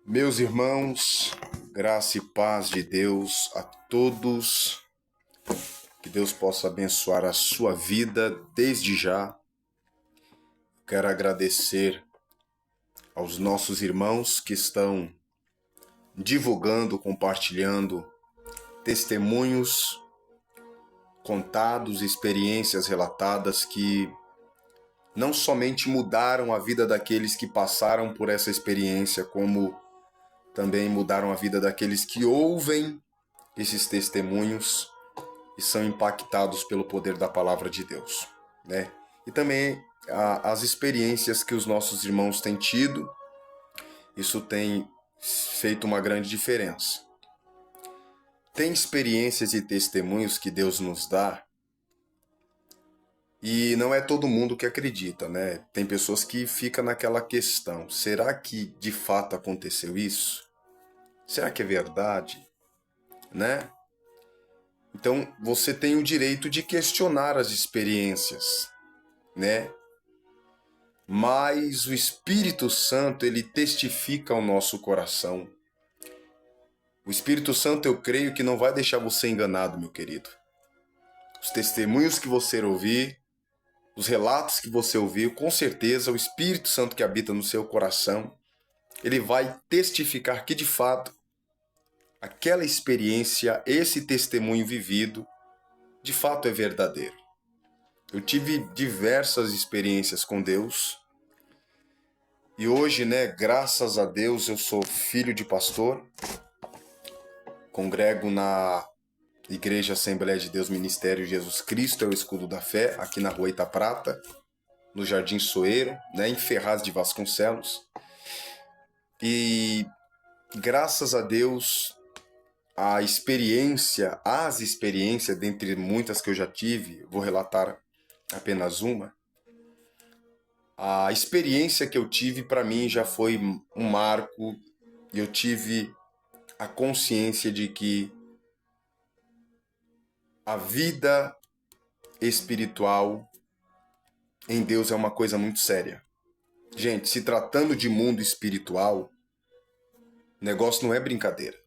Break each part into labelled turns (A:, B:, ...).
A: Meus irmãos, graça e paz de Deus a todos, que Deus possa abençoar a sua vida desde já. Quero agradecer aos nossos irmãos que estão divulgando, compartilhando testemunhos contados, experiências relatadas que não somente mudaram a vida daqueles que passaram por essa experiência, como também mudaram a vida daqueles que ouvem esses testemunhos e são impactados pelo poder da palavra de Deus, né? E também as experiências que os nossos irmãos têm tido, isso tem feito uma grande diferença. Tem experiências e testemunhos que Deus nos dá e não é todo mundo que acredita, né? Tem pessoas que ficam naquela questão: será que de fato aconteceu isso? Será que é verdade? Né? Então você tem o direito de questionar as experiências, né? Mas o Espírito Santo, ele testifica ao nosso coração. O Espírito Santo, eu creio que não vai deixar você enganado, meu querido. Os testemunhos que você ouvir, os relatos que você ouviu, com certeza o Espírito Santo que habita no seu coração, ele vai testificar que de fato aquela experiência, esse testemunho vivido, de fato é verdadeiro. Eu tive diversas experiências com Deus e hoje, né, graças a Deus, eu sou filho de pastor, congrego na Igreja Assembleia de Deus Ministério Jesus Cristo é o Escudo da Fé, aqui na Rua Itaprata, no Jardim Soeiro, né, em Ferraz de Vasconcelos. E graças a Deus, as experiências, dentre muitas que eu já tive, vou relatar apenas uma. A experiência que eu tive para mim já foi um marco e eu tive a consciência de que a vida espiritual em Deus é uma coisa muito séria. Gente, se tratando de mundo espiritual, o negócio não é brincadeira.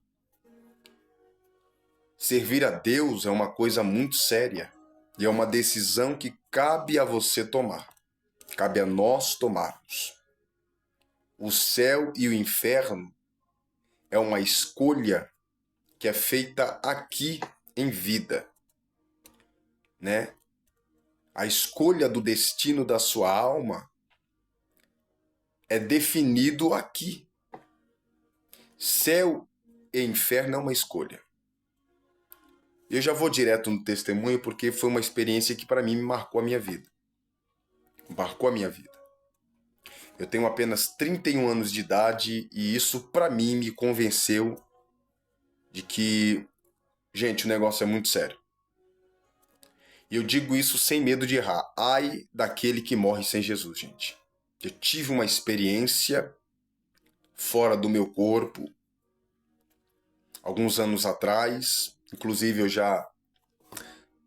A: Servir a Deus é uma coisa muito séria e é uma decisão que cabe a você tomar. Cabe a nós tomarmos. O céu e o inferno é uma escolha que é feita aqui em vida, né? A escolha do destino da sua alma é definido aqui. Céu e inferno é uma escolha. Eu já vou direto no testemunho porque foi uma experiência que para mim me marcou a minha vida. Marcou a minha vida. Eu tenho apenas 31 anos de idade e isso para mim me convenceu de que, gente, o negócio é muito sério. E eu digo isso sem medo de errar. Ai daquele que morre sem Jesus, gente. Eu tive uma experiência fora do meu corpo alguns anos atrás. Inclusive eu já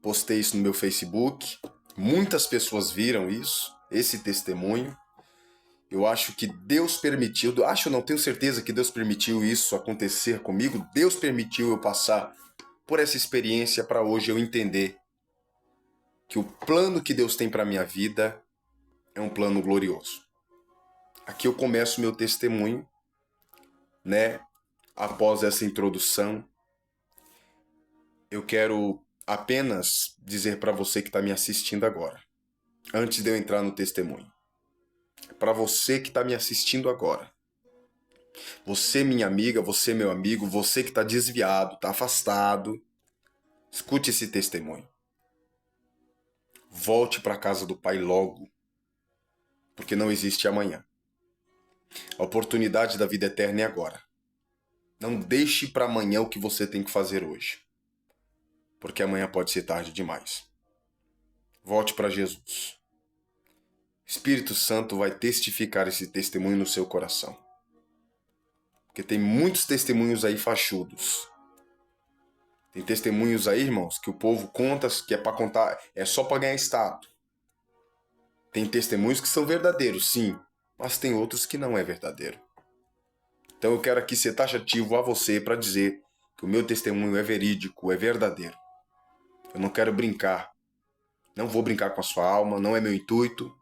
A: postei isso no meu Facebook. Muitas pessoas viram isso, esse testemunho. Eu acho que Deus permitiu, não, tenho certeza que Deus permitiu isso acontecer comigo. Deus permitiu eu passar por essa experiência para hoje eu entender que o plano que Deus tem para minha vida é um plano glorioso. Aqui eu começo meu testemunho, né? Após essa introdução, eu quero apenas dizer para você que está me assistindo agora, antes de eu entrar no testemunho. Para você que está me assistindo agora, você minha amiga, você meu amigo, você que está desviado, está afastado, escute esse testemunho. Volte para a casa do Pai logo, porque não existe amanhã. A oportunidade da vida eterna é agora. Não deixe para amanhã o que você tem que fazer hoje, porque amanhã pode ser tarde demais. Volte para Jesus. Espírito Santo vai testificar esse testemunho no seu coração. Porque tem muitos testemunhos aí fachudos. Tem testemunhos aí, irmãos, que o povo conta, que é para contar, é só para ganhar status. Tem testemunhos que são verdadeiros, sim, mas tem outros que não é verdadeiro. Então eu quero aqui ser taxativo a você para dizer que o meu testemunho é verídico, é verdadeiro. Eu não quero brincar. Não vou brincar com a sua alma, não é meu intuito.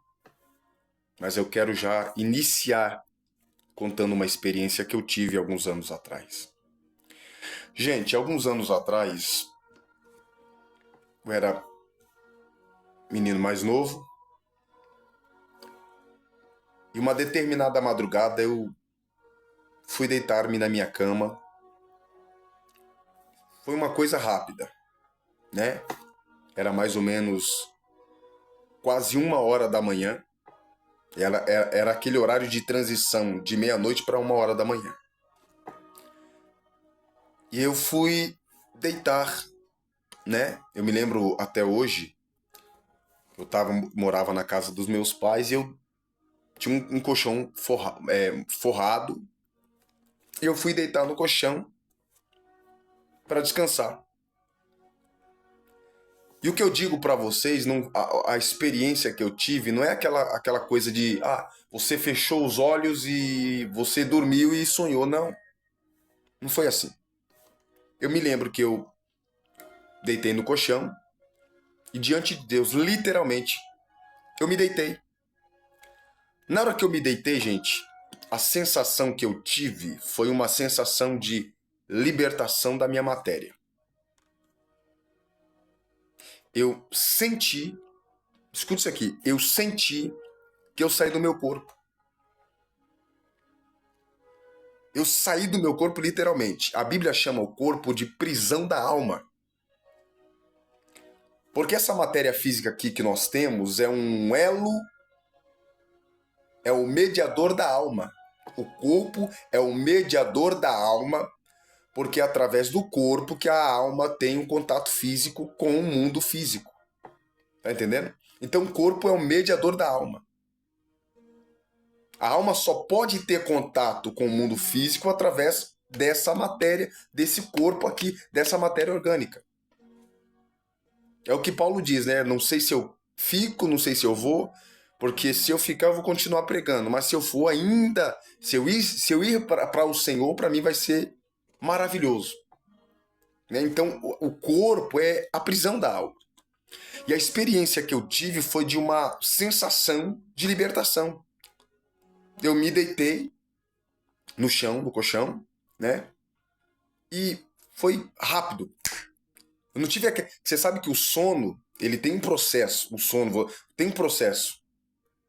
A: Mas eu quero já iniciar contando uma experiência que eu tive alguns anos atrás. Gente, alguns anos atrás, eu era menino mais novo. E uma determinada madrugada eu fui deitar-me na minha cama. Foi uma coisa rápida, né? Era mais ou menos quase 1h da manhã. Era aquele horário de transição de meia-noite para 1h da manhã. E eu fui deitar, né? Eu me lembro até hoje, morava na casa dos meus pais e eu tinha um colchão forrado. E eu fui deitar no colchão para descansar. E o que eu digo para vocês, a experiência que eu tive, não é aquela coisa de, você fechou os olhos e você dormiu e sonhou. Não, não foi assim. Eu me lembro que eu deitei no colchão e diante de Deus, literalmente, eu me deitei. Na hora que eu me deitei, gente, a sensação que eu tive foi uma sensação de libertação da minha matéria. Eu senti, escuta isso aqui, eu senti que eu saí do meu corpo. Eu saí do meu corpo literalmente. A Bíblia chama o corpo de prisão da alma. Porque essa matéria física aqui que nós temos é um elo, é o mediador da alma. O corpo é o mediador da alma, porque é através do corpo que a alma tem um contato físico com o mundo físico. Tá entendendo? Então o corpo é o mediador da alma. A alma só pode ter contato com o mundo físico através dessa matéria, desse corpo aqui, dessa matéria orgânica. É o que Paulo diz, né? Não sei se eu fico, não sei se eu vou, porque se eu ficar eu vou continuar pregando, mas se eu for ainda, se eu ir para o Senhor, para mim vai ser maravilhoso. Né? Então o corpo é a prisão da alma. E a experiência que eu tive foi de uma sensação de libertação. Eu me deitei no chão, no colchão, né? E foi rápido. Eu não tive aquele... Você sabe que o sono, ele tem um processo. O sono tem um processo.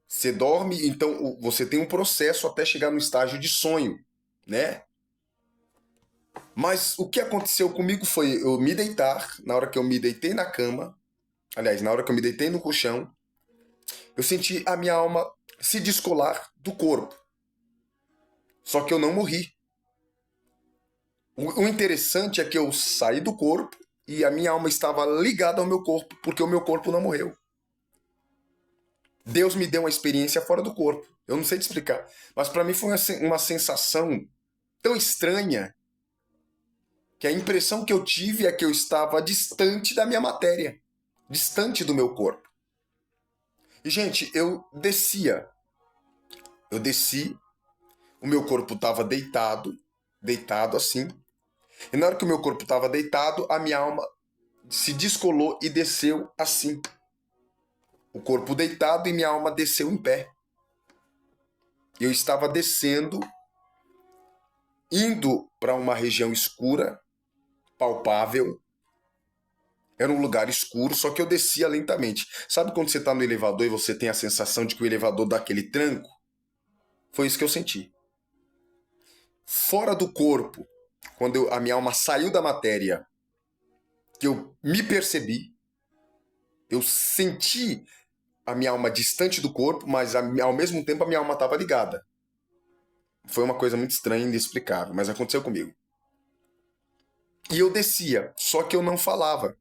A: Você dorme, então você tem um processo até chegar no estágio de sonho, né? Mas o que aconteceu comigo foi eu me deitar, na hora que eu me deitei na cama, aliás, na hora que eu me deitei no colchão, eu senti a minha alma se descolar do corpo. Só que eu não morri. O interessante é que eu saí do corpo e a minha alma estava ligada ao meu corpo, porque o meu corpo não morreu. Deus me deu uma experiência fora do corpo. Eu não sei te explicar. Mas para mim foi uma sensação tão estranha que a impressão que eu tive é que eu estava distante da minha matéria, distante do meu corpo. E, gente, eu desci, o meu corpo estava deitado assim. E na hora que o meu corpo estava deitado, a minha alma se descolou e desceu assim. O corpo deitado e minha alma desceu em pé. Eu estava descendo, indo para uma região escura, palpável. Era um lugar escuro, só que eu descia lentamente. Sabe quando você está no elevador e você tem a sensação de que o elevador dá aquele tranco? Foi isso que eu senti. Fora do corpo, quando a minha alma saiu da matéria, que eu me percebi, eu senti a minha alma distante do corpo, mas ao mesmo tempo a minha alma estava ligada. Foi uma coisa muito estranha e inexplicável, mas aconteceu comigo. E eu descia, só que eu não falava.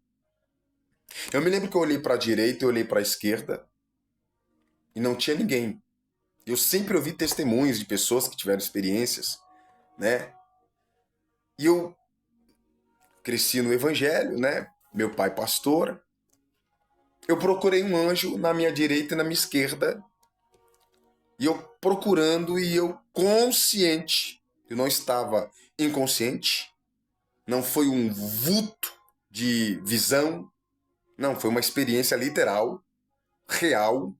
A: Eu me lembro que eu olhei para a direita e olhei para a esquerda e não tinha ninguém. Eu sempre ouvi testemunhos de pessoas que tiveram experiências, né? E eu cresci no evangelho, né? Meu pai pastor. Eu procurei um anjo na minha direita e na minha esquerda. E eu procurando e eu consciente Eu não estava inconsciente. Não foi um vulto de visão. Não, foi uma experiência literal, real.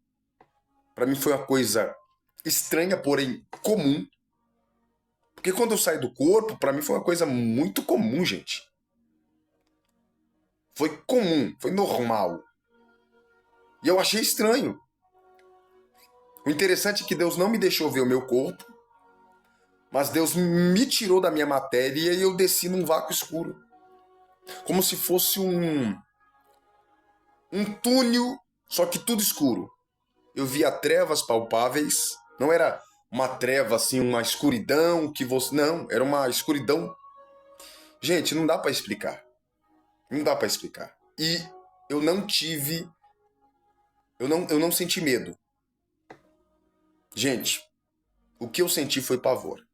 A: Para mim foi uma coisa estranha, porém comum. Porque quando eu saí do corpo, para mim foi uma coisa muito comum, gente. Foi comum, foi normal. E eu achei estranho. O interessante é que Deus não me deixou ver o meu corpo, mas Deus me tirou da minha matéria e eu desci num vácuo escuro. Como se fosse um túnel, só que tudo escuro. Eu via trevas palpáveis, não era uma treva assim, uma escuridão que você... Não, era uma escuridão. Gente, não dá para explicar. Não dá para explicar. E eu não tive... Eu não senti medo. Gente, o que eu senti foi pavor.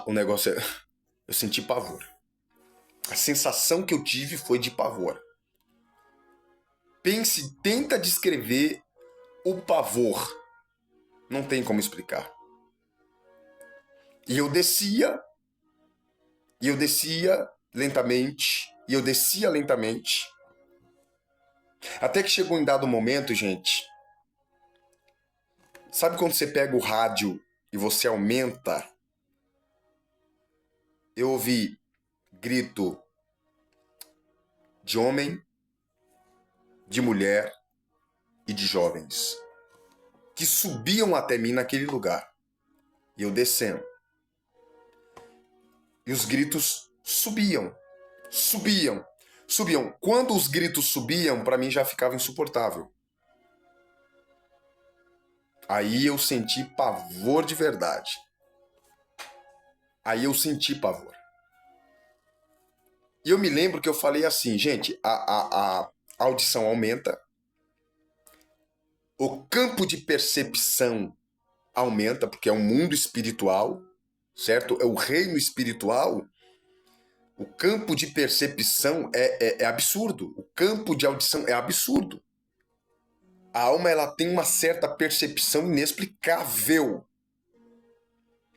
A: O negócio é... Eu senti pavor. A sensação que eu tive foi de pavor. Pense, tenta descrever o pavor. Não tem como explicar. E eu descia lentamente, e eu descia lentamente. Até que chegou em dado momento, gente. Sabe quando você pega o rádio e você aumenta? Eu ouvi grito de homem, de mulher e de jovens que subiam até mim naquele lugar. E eu descendo. E os gritos subiam. Quando os gritos subiam, para mim já ficava insuportável. Aí eu senti pavor de verdade. Aí eu senti pavor. E eu me lembro que eu falei assim, gente, a audição aumenta, o campo de percepção aumenta, porque é um mundo espiritual, certo? É o reino espiritual. O campo de percepção é absurdo. O campo de audição é absurdo. A alma ela tem uma certa percepção inexplicável.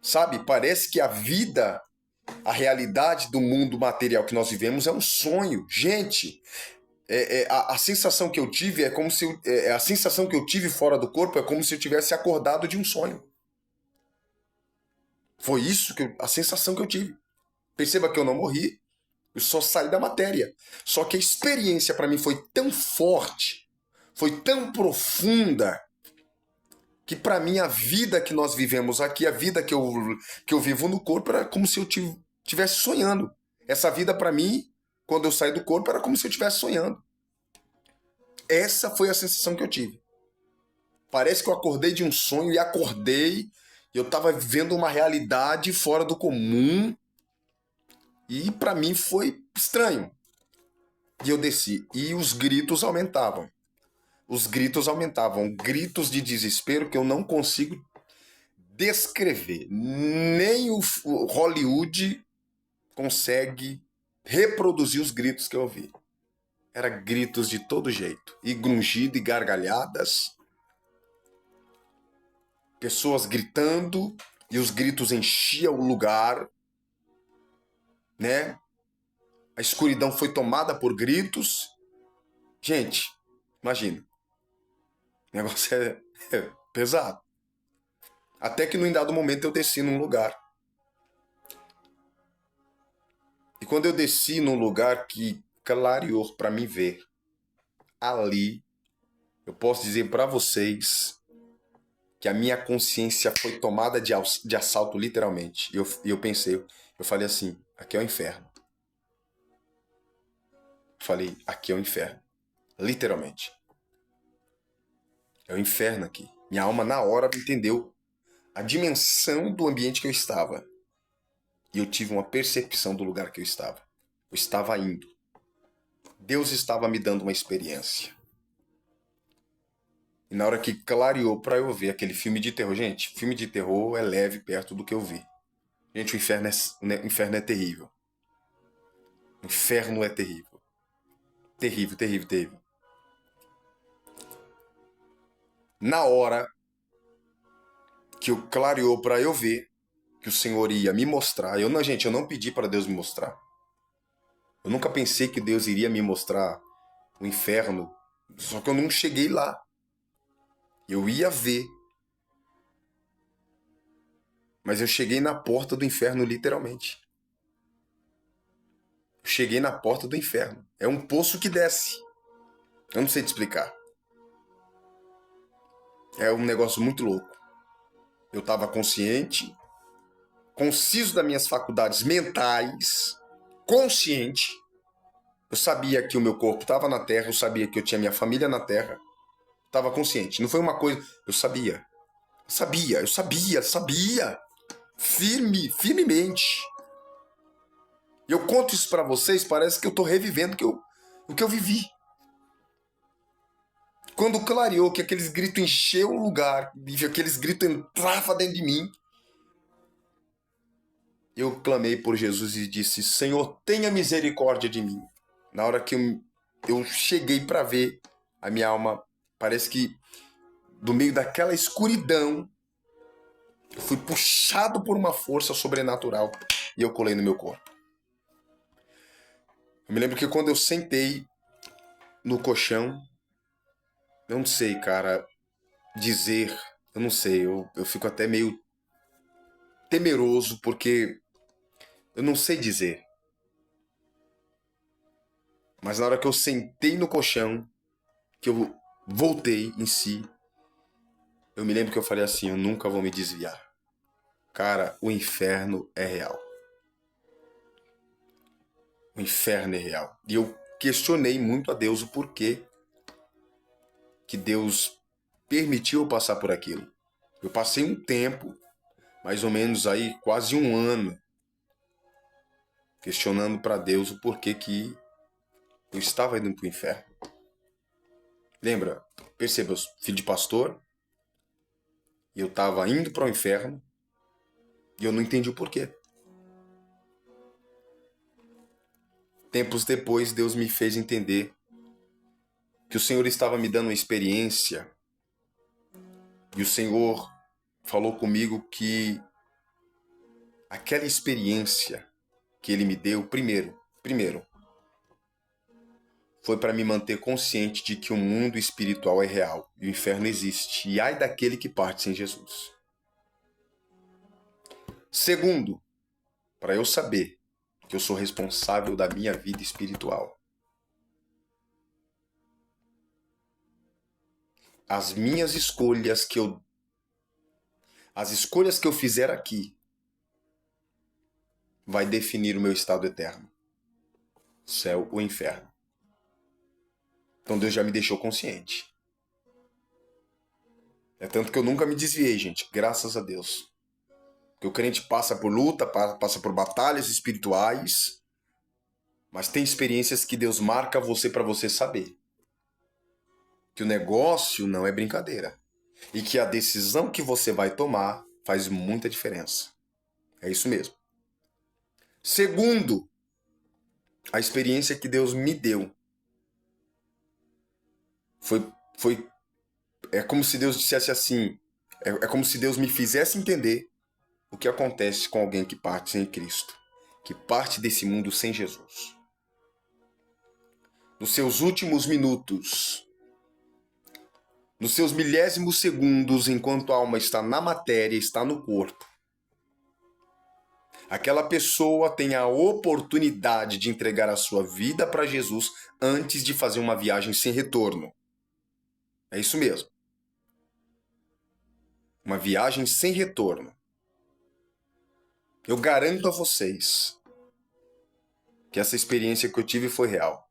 A: Sabe? Parece que a vida, a realidade do mundo material que nós vivemos é um sonho. Gente, a sensação que eu tive é como se a sensação que eu tive fora do corpo é como se eu tivesse acordado de um sonho. Foi isso a sensação que eu tive. Perceba que eu não morri, eu só saí da matéria. Só que a experiência para mim foi tão forte, foi tão profunda, que para mim a vida que nós vivemos aqui, a vida que eu vivo no corpo, era como se eu estivesse sonhando. Essa vida para mim, quando eu saí do corpo, era como se eu estivesse sonhando. Essa foi a sensação que eu tive. Parece que eu acordei de um sonho e acordei, eu estava vivendo uma realidade fora do comum e para mim foi estranho. E eu desci e os gritos aumentavam. Os gritos aumentavam, gritos de desespero que eu não consigo descrever. Nem o Hollywood consegue reproduzir os gritos que eu ouvi. Era gritos de todo jeito, e grungido e gargalhadas. Pessoas gritando, e os gritos enchiam o lugar, né? A escuridão foi tomada por gritos. Gente, imagina. O negócio é pesado. Até que num dado momento eu desci num lugar. E quando eu desci num lugar que clareou para mim ver, ali, eu posso dizer para vocês que a minha consciência foi tomada de assalto literalmente. E eu pensei, eu falei assim, aqui é o inferno. Eu falei, aqui é o inferno. Literalmente. É o inferno aqui. Minha alma na hora entendeu a dimensão do ambiente que eu estava. E eu tive uma percepção do lugar que eu estava. Eu estava indo. Deus estava me dando uma experiência. E na hora que clareou para eu ver aquele filme de terror... Gente, filme de terror é leve perto do que eu vi. Gente, o inferno é terrível. O inferno é terrível. Terrível, terrível, terrível. Na hora que o clareou para eu ver que o Senhor ia me mostrar. Gente, eu não pedi para Deus me mostrar. Eu nunca pensei que Deus iria me mostrar o inferno, só que eu não cheguei lá. Eu ia ver. Mas eu cheguei na porta do inferno, literalmente. Eu cheguei na porta do inferno. É um poço que desce. Eu não sei te explicar. É um negócio muito louco. Eu estava consciente, conciso das minhas faculdades mentais, consciente. Eu sabia que o meu corpo estava na terra, eu sabia que eu tinha minha família na terra. Estava consciente. Não foi uma coisa... Eu sabia. Sabia. Firmemente. Eu conto isso pra vocês, parece que eu tô revivendo o que eu vivi. Quando clareou, que aqueles gritos encheu o lugar, e aqueles gritos entravam dentro de mim, eu clamei por Jesus e disse: Senhor, tenha misericórdia de mim. Na hora que eu cheguei para ver, a minha alma, parece que do meio daquela escuridão, eu fui puxado por uma força sobrenatural e eu colei no meu corpo. Eu me lembro que quando eu sentei no colchão, eu não sei, cara, dizer, eu não sei, eu fico até meio temeroso porque eu não sei dizer. Mas na hora que eu sentei no colchão, que eu voltei em si, eu me lembro que eu falei assim: eu nunca vou me desviar. Cara, o inferno é real. O inferno é real. E eu questionei muito a Deus o porquê que Deus permitiu eu passar por aquilo. Eu passei um tempo, mais ou menos aí, quase um ano, questionando para Deus o porquê que eu estava indo para o inferno. Lembra? Perceba, eu sou filho de pastor, e eu estava indo para o inferno, e eu não entendi o porquê. Tempos depois, Deus me fez entender que o Senhor estava me dando uma experiência, e o Senhor falou comigo que aquela experiência que Ele me deu, primeiro, foi para me manter consciente de que o mundo espiritual é real e o inferno existe. E ai daquele que parte sem Jesus. Segundo, para eu saber que eu sou responsável da minha vida espiritual. As escolhas que eu fizer aqui vai definir o meu estado eterno. Céu ou inferno. Então Deus já me deixou consciente. É tanto que eu nunca me desviei, gente. Graças a Deus. Porque o crente passa por luta, passa por batalhas espirituais. Mas tem experiências que Deus marca você para você saber. Que o negócio não é brincadeira. E que a decisão que você vai tomar faz muita diferença. É isso mesmo. Segundo, a experiência que Deus me deu é como se Deus dissesse assim, é como se Deus me fizesse entender o que acontece com alguém que parte sem Cristo, que parte desse mundo sem Jesus. Nos seus últimos minutos, nos seus milésimos segundos, enquanto a alma está na matéria, está no corpo, aquela pessoa tem a oportunidade de entregar a sua vida para Jesus antes de fazer uma viagem sem retorno. É isso mesmo. Uma viagem sem retorno. Eu garanto a vocês que essa experiência que eu tive foi real.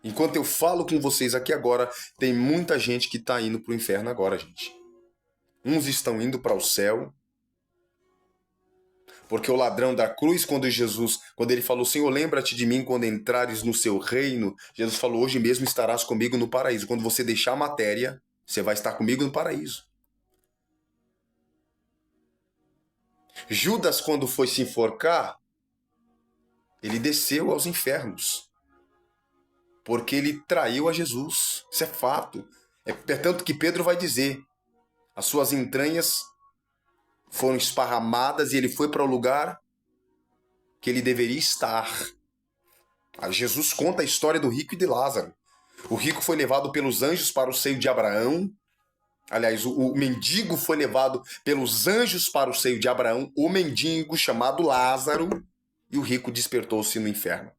A: Enquanto eu falo com vocês aqui agora, tem muita gente que está indo para o inferno agora, gente. Uns estão indo para o céu, porque o ladrão da cruz, quando ele falou: Senhor, lembra-te de mim quando entrares no seu reino, Jesus falou: hoje mesmo estarás comigo no paraíso. Quando você deixar a matéria, você vai estar comigo no paraíso. Judas, quando foi se enforcar, ele desceu aos infernos, porque ele traiu a Jesus. Isso é fato. É tanto que Pedro vai dizer: As suas entranhas foram esparramadas e ele foi para o lugar que ele deveria estar. Jesus conta a história do rico e de Lázaro. O rico foi levado pelos anjos para o seio de Abraão. Aliás, o mendigo foi levado pelos anjos para o seio de Abraão, o mendigo chamado Lázaro, e o rico despertou-se no inferno.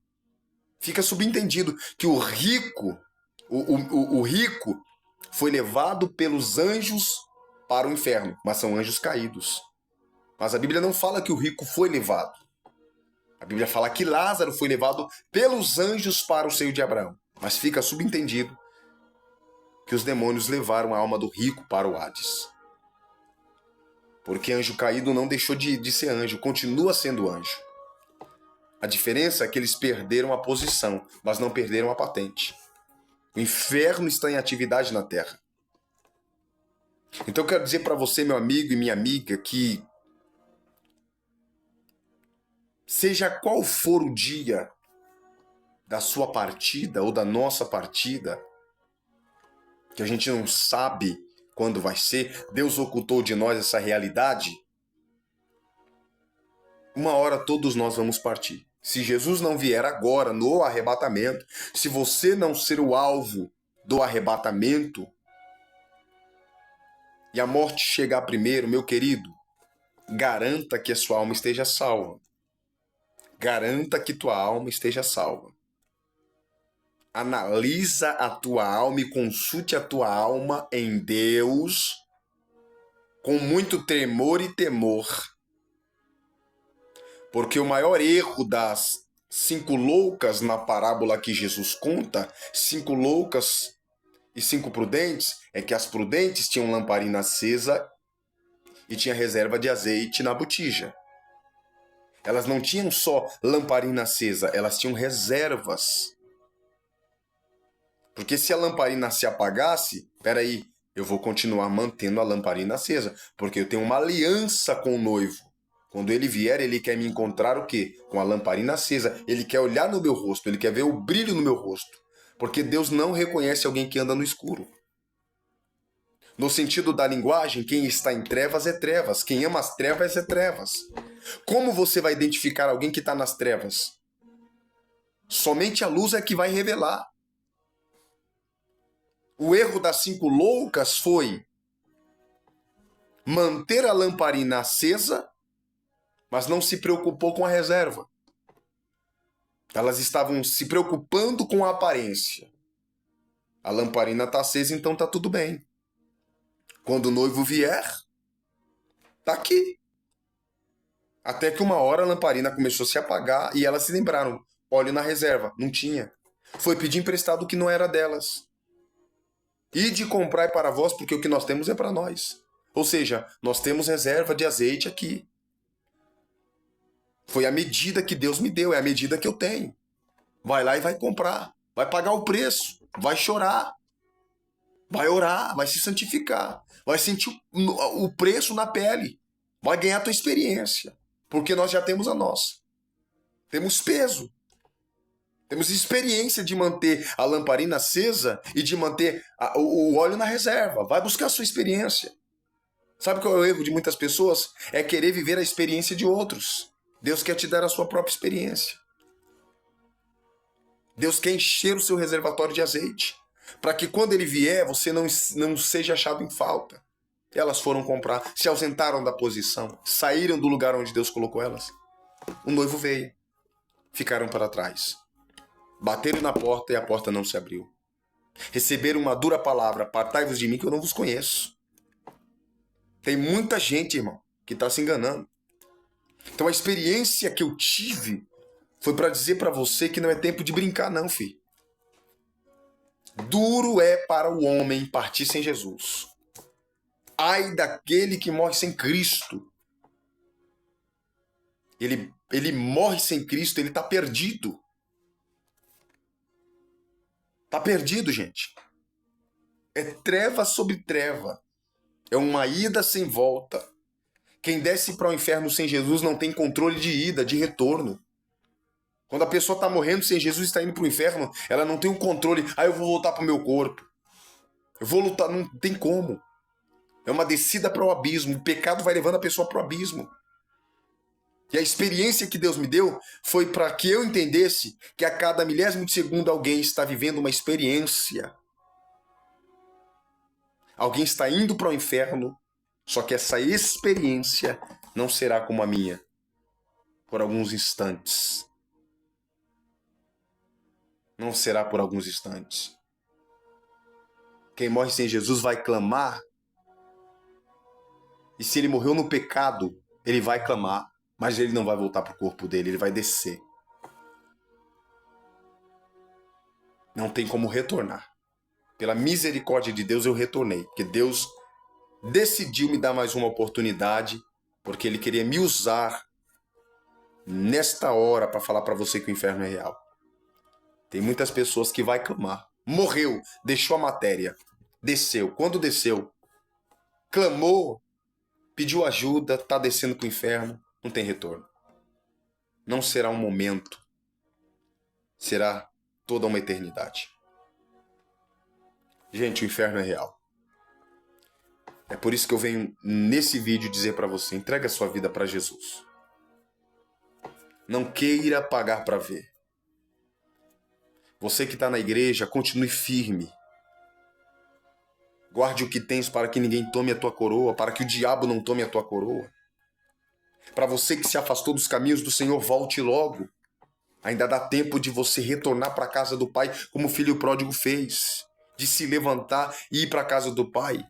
A: Fica subentendido que o rico foi levado pelos anjos para o inferno, mas são anjos caídos. Mas a Bíblia não fala que o rico foi levado. A Bíblia fala que Lázaro foi levado pelos anjos para o seio de Abraão. Mas fica subentendido que os demônios levaram a alma do rico para o Hades. Porque anjo caído não deixou de ser anjo, continua sendo anjo. A diferença é que eles perderam a posição, mas não perderam a patente. O inferno está em atividade na terra. Então eu quero dizer para você, meu amigo e minha amiga, que seja qual for o dia da sua partida ou da nossa partida, que a gente não sabe quando vai ser, Deus ocultou de nós essa realidade, uma hora todos nós vamos partir. Se Jesus não vier agora no arrebatamento, se você não ser o alvo do arrebatamento e a morte chegar primeiro, meu querido, garanta que a sua alma esteja salva. Garanta que tua alma esteja salva. Analisa a tua alma e consulte a tua alma em Deus com muito tremor e temor. Porque o maior erro das 5 loucas na parábola que Jesus conta, 5 loucas e 5 prudentes, é que as prudentes tinham lamparina acesa e tinha reserva de azeite na botija. Elas não tinham só lamparina acesa, elas tinham reservas. Porque se a lamparina se apagasse, peraí, eu vou continuar mantendo a lamparina acesa, porque eu tenho uma aliança com o noivo. Quando ele vier, ele quer me encontrar o quê? Com a lamparina acesa. Ele quer olhar no meu rosto, ele quer ver o brilho no meu rosto. Porque Deus não reconhece alguém que anda no escuro. No sentido da linguagem, quem está em trevas é trevas. Quem ama as trevas é trevas. Como você vai identificar alguém que está nas trevas? Somente a luz é que vai revelar. O erro das 5 loucas foi manter a lamparina acesa, mas não se preocupou com a reserva. Elas estavam se preocupando com a aparência. A lamparina está acesa, então está tudo bem. Quando o noivo vier, está aqui. Até que uma hora a lamparina começou a se apagar e elas se lembraram. Óleo na reserva. Não tinha. Foi pedir emprestado o que não era delas. E de comprar para vós, porque o que nós temos é para nós. Ou seja, nós temos reserva de azeite aqui. Foi a medida que Deus me deu, é a medida que eu tenho. Vai lá e vai comprar. Vai pagar o preço. Vai chorar. Vai orar. Vai se santificar. Vai sentir o preço na pele. Vai ganhar a tua experiência. Porque nós já temos a nossa. Temos peso. Temos experiência de manter a lamparina acesa e de manter o óleo na reserva. Vai buscar a sua experiência. Sabe qual é o erro de muitas pessoas? É querer viver a experiência de outros. Deus quer te dar a sua própria experiência. Deus quer encher o seu reservatório de azeite. Para que quando ele vier, você não seja achado em falta. Elas foram comprar, se ausentaram da posição, saíram do lugar onde Deus colocou elas. O noivo veio. Ficaram para trás. Bateram na porta e a porta não se abriu. Receberam uma dura palavra: apartai-vos de mim que eu não vos conheço. Tem muita gente, irmão, que está se enganando. Então a experiência que eu tive foi para dizer para você que não é tempo de brincar não, filho. Duro é para o homem partir sem Jesus. Ai daquele que morre sem Cristo. Ele morre sem Cristo, ele está perdido. Está perdido, gente. É treva sobre treva. É uma ida sem volta. Quem desce para o inferno sem Jesus não tem controle de ida, de retorno. Quando a pessoa está morrendo sem Jesus e está indo para o inferno, ela não tem o controle. Eu vou voltar para o meu corpo. Eu vou lutar, não tem como. É uma descida para o abismo. O pecado vai levando a pessoa para o abismo. E a experiência que Deus me deu foi para que eu entendesse que a cada milésimo de segundo alguém está vivendo uma experiência. Alguém está indo para o inferno, só que essa experiência não será como a minha, por alguns instantes. Não será por alguns instantes. Quem morre sem Jesus vai clamar. E se ele morreu no pecado, ele vai clamar. Mas ele não vai voltar para o corpo dele, ele vai descer. Não tem como retornar. Pela misericórdia de Deus eu retornei. Porque Deus decidiu me dar mais uma oportunidade. Porque ele queria me usar nesta hora para falar para você que o inferno é real. Tem muitas pessoas que vai clamar. Morreu, deixou a matéria. Desceu. Quando desceu, clamou, pediu ajuda, está descendo para o inferno. Não tem retorno. Não será um momento. Será toda uma eternidade. Gente, o inferno é real. É por isso que eu venho nesse vídeo dizer para você, entrega a sua vida para Jesus. Não queira pagar para ver. Você que está na igreja, continue firme. Guarde o que tens para que ninguém tome a tua coroa, para que o diabo não tome a tua coroa. Para você que se afastou dos caminhos do Senhor, volte logo. Ainda dá tempo de você retornar para a casa do Pai, como o filho pródigo fez. De se levantar e ir para a casa do Pai.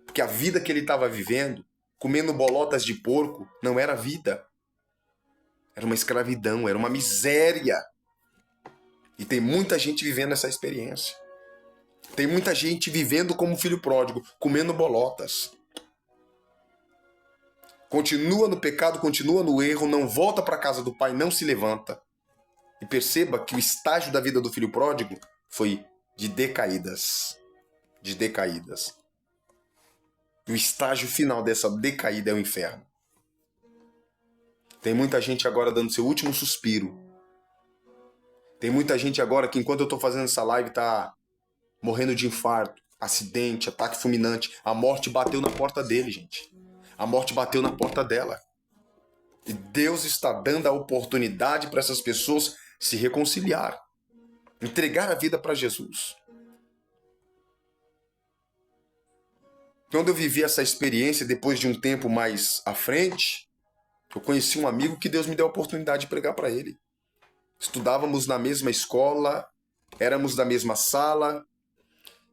A: Porque a vida que ele estava vivendo, comendo bolotas de porco, não era vida. Era uma escravidão, era uma miséria. E tem muita gente vivendo essa experiência. Tem muita gente vivendo como filho pródigo, comendo bolotas. Continua no pecado, continua no erro, não volta para a casa do Pai, não se levanta. E perceba que o estágio da vida do filho pródigo foi de decaídas. De decaídas. E o estágio final dessa decaída é o inferno. Tem muita gente agora dando seu último suspiro. Tem muita gente agora que enquanto eu estou fazendo essa live está morrendo de infarto, acidente, ataque fulminante. A morte bateu na porta dele, gente. A morte bateu na porta dela. E Deus está dando a oportunidade para essas pessoas se reconciliar. Entregar a vida para Jesus. Quando eu vivi essa experiência, depois de um tempo mais à frente, eu conheci um amigo que Deus me deu a oportunidade de pregar para ele. Estudávamos na mesma escola, éramos da mesma sala,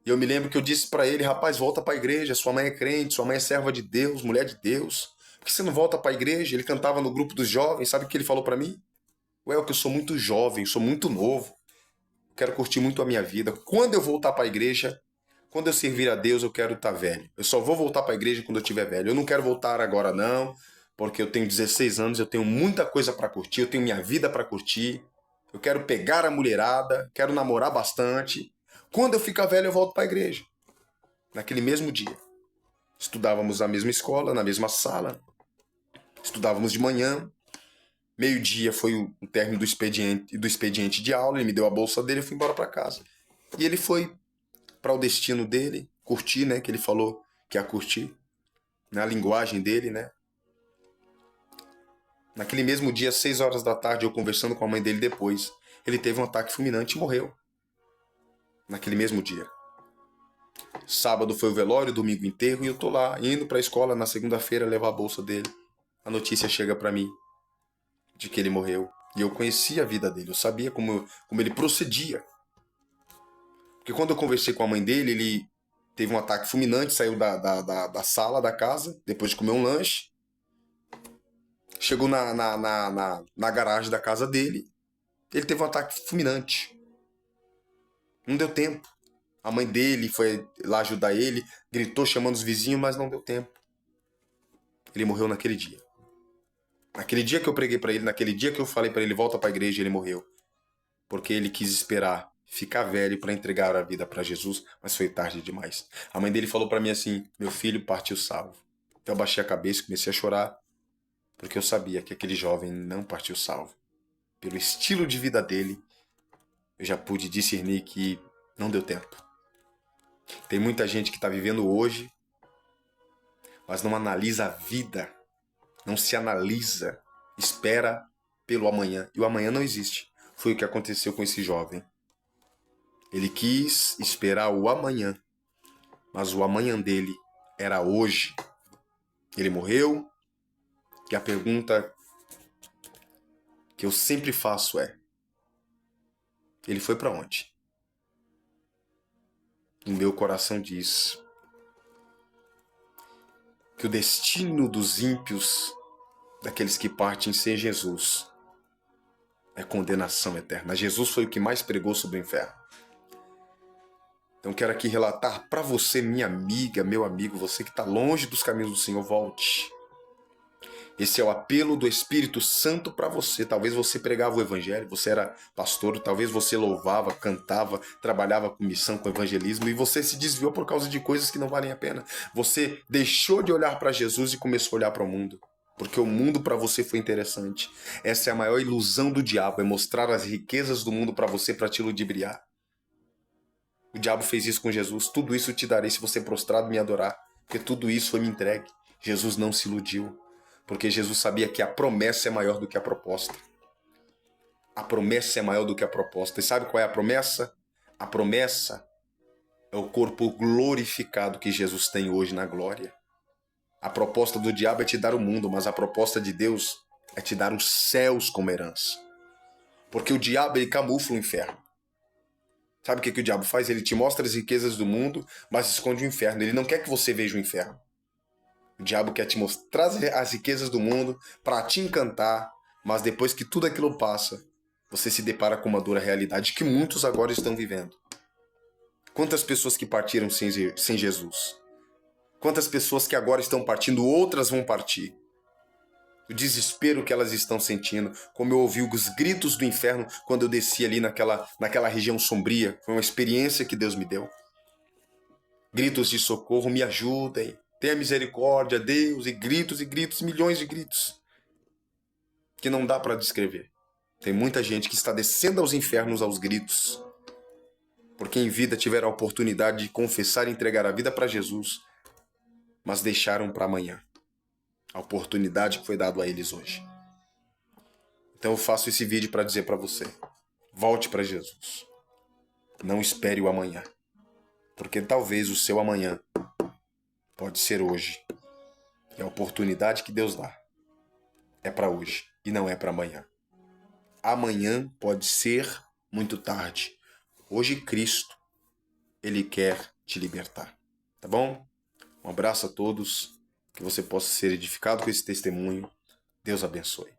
A: e eu me lembro que eu disse para ele, rapaz, volta para a igreja, sua mãe é crente, sua mãe é serva de Deus, mulher de Deus. Por que você não volta para a igreja? Ele cantava no grupo dos jovens, sabe o que ele falou para mim? Ué, que eu sou muito jovem, sou muito novo, quero curtir muito a minha vida. Quando eu voltar para a igreja, quando eu servir a Deus, eu quero estar velho. Eu só vou voltar para a igreja quando eu estiver velho. Eu não quero voltar agora não, porque eu tenho 16 anos, eu tenho muita coisa para curtir, eu tenho minha vida para curtir. Eu quero pegar a mulherada, quero namorar bastante. Quando eu ficar velho, eu volto para a igreja. Naquele mesmo dia. Estudávamos na mesma escola, na mesma sala. Estudávamos de manhã. Meio-dia foi o término do expediente de aula. Ele me deu a bolsa dele e fui embora para casa. E ele foi para o destino dele, curtir, né? Que ele falou que ia curtir. Na linguagem dele, né? Naquele mesmo dia, 6 horas da tarde, eu conversando com a mãe dele depois, ele teve um ataque fulminante e morreu. Naquele mesmo dia. Sábado foi o velório, domingo o enterro, e eu tô lá, indo pra escola na segunda-feira levar a bolsa dele. A notícia chega pra mim de que ele morreu. E eu conhecia a vida dele, eu sabia como ele procedia. Porque quando eu conversei com a mãe dele, ele teve um ataque fulminante, saiu da sala da casa, depois de comer um lanche. Chegou na garagem da casa dele, ele teve um ataque fulminante. Não deu tempo. A mãe dele foi lá ajudar ele, gritou chamando os vizinhos, mas não deu tempo. Ele morreu naquele dia. Naquele dia que eu preguei para ele, naquele dia que eu falei para ele, volta para a igreja, ele morreu. Porque ele quis esperar ficar velho para entregar a vida para Jesus, mas foi tarde demais. A mãe dele falou para mim assim, meu filho partiu salvo. Então eu baixei a cabeça e comecei a chorar, porque eu sabia que aquele jovem não partiu salvo. Pelo estilo de vida dele, eu já pude discernir que não deu tempo. Tem muita gente que está vivendo hoje mas não analisa a vida, não se analisa, espera pelo amanhã. E o amanhã não existe. Foi o que aconteceu com esse jovem. Ele quis esperar o amanhã, mas o amanhã dele era hoje. Ele morreu, e a pergunta que eu sempre faço é: ele foi para onde? O meu coração diz que o destino dos ímpios, daqueles que partem sem Jesus, é condenação eterna. Jesus foi o que mais pregou sobre o inferno. Então quero aqui relatar para você, minha amiga, meu amigo, você que está longe dos caminhos do Senhor, volte. Esse é o apelo do Espírito Santo para você. Talvez você pregava o Evangelho, você era pastor, talvez você louvava, cantava, trabalhava com missão, com evangelismo, e você se desviou por causa de coisas que não valem a pena. Você deixou de olhar para Jesus e começou a olhar para o mundo, porque o mundo para você foi interessante. Essa é a maior ilusão do diabo, é mostrar as riquezas do mundo para você, para te ludibriar. O diabo fez isso com Jesus. Tudo isso te darei se você prostrado me adorar, porque tudo isso foi me entregue. Jesus não se iludiu, porque Jesus sabia que a promessa é maior do que a proposta. A promessa é maior do que a proposta. E sabe qual é a promessa? A promessa é o corpo glorificado que Jesus tem hoje na glória. A proposta do diabo é te dar o mundo, mas a proposta de Deus é te dar os céus como herança. Porque o diabo, ele camufla o inferno. Sabe o que o diabo faz? Ele te mostra as riquezas do mundo, mas esconde o inferno. Ele não quer que você veja o inferno. O diabo quer te mostrar as riquezas do mundo para te encantar, mas depois que tudo aquilo passa, você se depara com uma dura realidade que muitos agora estão vivendo. Quantas pessoas que partiram sem Jesus? Quantas pessoas que agora estão partindo, outras vão partir? O desespero que elas estão sentindo, como eu ouvi os gritos do inferno quando eu desci ali naquela região sombria. Foi uma experiência que Deus me deu. Gritos de socorro, me ajudem. Tenha misericórdia, Deus, e gritos, milhões de gritos, que não dá para descrever. Tem muita gente que está descendo aos infernos aos gritos, porque em vida tiveram a oportunidade de confessar e entregar a vida para Jesus, mas deixaram para amanhã a oportunidade que foi dada a eles hoje. Então eu faço esse vídeo para dizer para você: volte para Jesus. Não espere o amanhã, porque talvez o seu amanhã pode ser hoje. E a oportunidade que Deus dá é para hoje e não é para amanhã. Amanhã pode ser muito tarde. Hoje Cristo, Ele quer te libertar. Tá bom? Um abraço a todos. Que você possa ser edificado com esse testemunho. Deus abençoe.